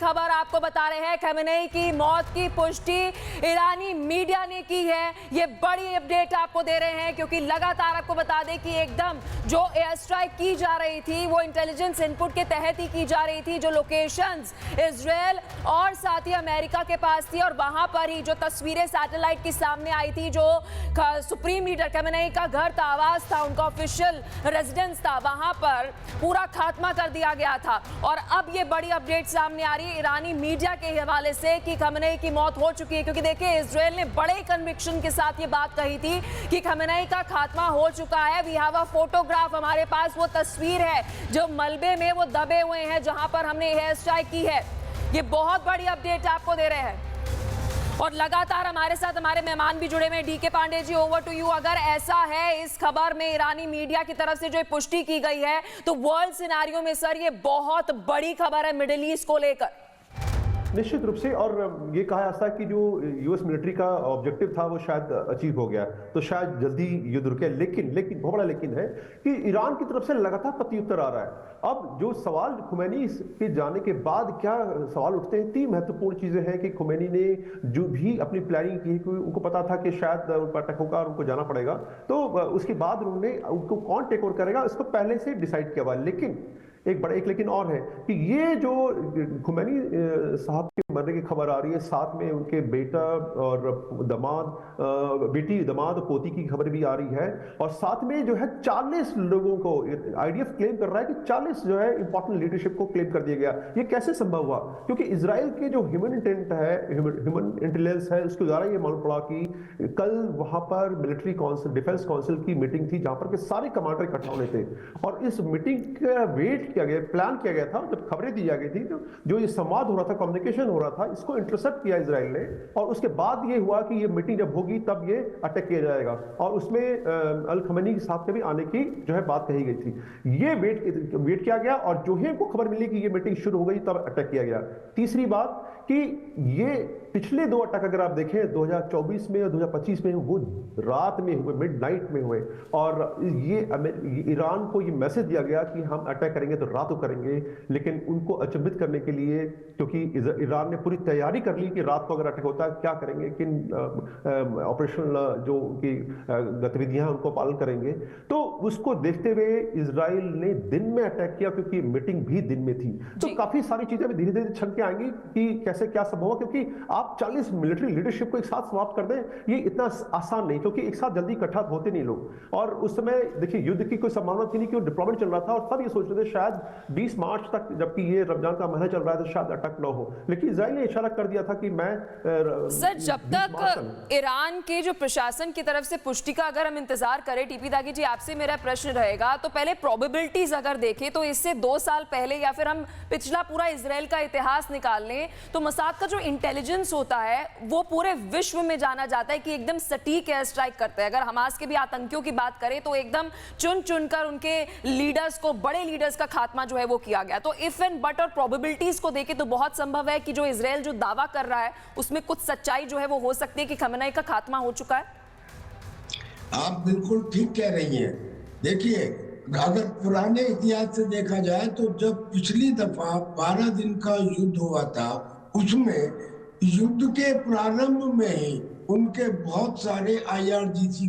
खबर आपको बता रहे हैं। खमेनेई की मौत की पुष्टि ईरानी मीडिया ने की है। ये बड़ी अपडेट आपको दे रहे हैं क्योंकि लगातार आपको बता दें कि एकदम जो एयर स्ट्राइक की जा रही थी वो इंटेलिजेंस इनपुट के तहत ही की जा रही थी। जो लोकेशंस इजराइल और साथ ही अमेरिका के पास थी और वहां पर ही जो तस्वीरें सैटेलाइट की सामने आई थी, जो सुप्रीम लीडर खमेनेई का घर था, आवास था, उनका ऑफिशियल रेजिडेंस था, वहां पर पूरा खात्मा कर दिया गया था। और अब ये बड़ी अपडेट सामने आ रही है ईरानी मीडिया के हवाले से कि खमेनेई की मौत हो चुकी है। क्योंकि देखिए, इजराइल ने बड़े कन्विक्शन के साथ ये बात कही थी कि खमेनेई का खात्मा हो चुका है। वी हैव अ फोटोग्राफ, हमारे पास वो तस्वीर है जो मलबे में वो दबे हुए हैं जहां पर हमने एयर स्ट्राइक की है। ये बहुत बड़ी अपडेट आपको दे रहे हैं और लगातार हमारे साथ हमारे मेहमान भी जुड़े हुए। DK Pandey ji, over to you. अगर ऐसा है इस खबर में ईरानी मीडिया की तरफ से जो पुष्टि की गई है तो वर्ल्ड सिनेरियो में सर ये बहुत बड़ी खबर है मिडिल ईस्ट को लेकर। निश्चित रूप से, और ये कहा जाता है कि जो यूएस मिलिट्री का ऑब्जेक्टिव था वो शायद अचीव हो गया, तो शायद जल्दी युद्ध रुके। लेकिन बहुत बड़ा लेकिन है कि ईरान की तरफ से लगातार प्रत्युत्तर आ रहा है। अब जो सवाल खुमैनी के जाने के बाद क्या सवाल उठते हैं, तीन महत्वपूर्ण चीजें हैं कि खुमैनी ने जो भी अपनी प्लानिंग की, उनको पता था कि शायद उन पर अटैक होगा और उनको जाना पड़ेगा, तो उसके बाद उन्होंने उनको कौन टेक ओवर करेगा इसको पहले से डिसाइड किया हुआ। लेकिन एक लेकिन और है कि ये जो खुमैनी साहब के मरने की खबर आ रही है, साथ में उनके बेटा और दमाद पोती की खबर भी आ रही है, और साथ में जो है 40 लोगों को आईडीएफ क्लेम कर रहा है कि 40 जो है इंपॉर्टेंट लीडरशिप को क्लेम कर दिया गया। ये कैसे संभव हुआ? क्योंकि इजराइल के जो ह्यूमन इंटेलिजेंस है उसके द्वारा ये मालूम पड़ा कि कल वहां पर मिलिट्री काउंसिल, डिफेंस काउंसिल की मीटिंग थी जहां पर के सारे कमांडर इकट्ठा होने थे, और इस मीटिंग का वेट किया गया, प्लान किया गया था। जब खबरें दी जा गई थी तो जो ये संवाद हो रहा था, कम्युनिकेशन हो रहा था, इसको इंटरसेप्ट किया इजराइल ने, और उसके बाद ये हुआ कि ये मीटिंग जब होगी तब ये अटैक किया जाएगा, और उसमें अल खमेनी साहब के भी आने की जो है बात कही गई थी। ये वेट किया गया, और जो है को खबर मिली कि ये मीटिंग शुरू हो गई तब अटैक किया गया। तीसरी बात कि ये पिछले दो अटैक अगर आप देखें 2024 में और 2025 में, वो रात में हुए, मिडनाइट में हुए, और ये ईरान को ये मैसेज दिया गया कि हम अटैक करेंगे तो रात को करेंगे। लेकिन उनको अचंभित करने के लिए, क्योंकि ईरान ने पूरी तैयारी कर ली कि रात को अगर अटैक होता है क्या करेंगे, किन ऑपरेशनल जो उनकी गतिविधियां उनको पालन करेंगे, तो उसको देखते हुए इजराइल ने दिन में अटैक किया, क्योंकि मीटिंग भी दिन में थी। तो काफी सारी चीजें धीरे धीरे छन के आएंगी कि कैसे क्या संभव हो, क्योंकि आप 40 मिलिट्री लीडरशिप को एक साथ समाप्त कर दें, ये इतना आसान नहीं, क्योंकि एक साथ जल्दी इकट्ठा होते नहीं लोग। और उस समय देखिए युद्ध की कोई संभावना थी नहीं, कि डिप्लॉयमेंट चल रहा था, और सब ये सोच रहे थे शायद 20 मार्च तक, जबकि ये रमजान का महीना चल रहा है, तो शायद अटैक न हो। लेकिन इजराइल ने इशारा कर दिया था कि मैं सर, जब तक ईरान के जो प्रशासन की तरफ से पुष्टि का अगर हम इंतजार करें, टीपी दागी जी आपसे मेरा प्रश्न रहेगा, तो पहले प्रोबेबिलिटीज अगर देखें तो इससे 2 साल पहले या फिर हम पिछला पूरा इजराइल का इतिहास निकाल लें तो मोसाद का जो इंटेलिजेंस होता है वो पूरे विश्व में जाना जाता है कि एकदम सटीक एयर स्ट्राइक करते हैं। अगर हमास के भी आतंकियों की बात करें तो एकदम चुनकर उनके लीडर्स को, बड़े लीडर्स का खात्मा जो है वो किया गया। तो इफ एंड बट और प्रोबेबिलिटीज को देखें तो बहुत संभव है कि जो इजराइल जो दावा कर रहा है उसमें कुछ सच्चाई जो है वो हो सकती है कि खमेनेई का खात्मा हो चुका है। आप बिल्कुल ठीक कह रही हैं। देखिए, अगर पुराने इतिहास से देखा जाए तो जब पिछली दफा 12 दिन का युद्ध हुआ था, उसमें युद्ध के प्रारंभ में ही उनके बहुत सारे IRGC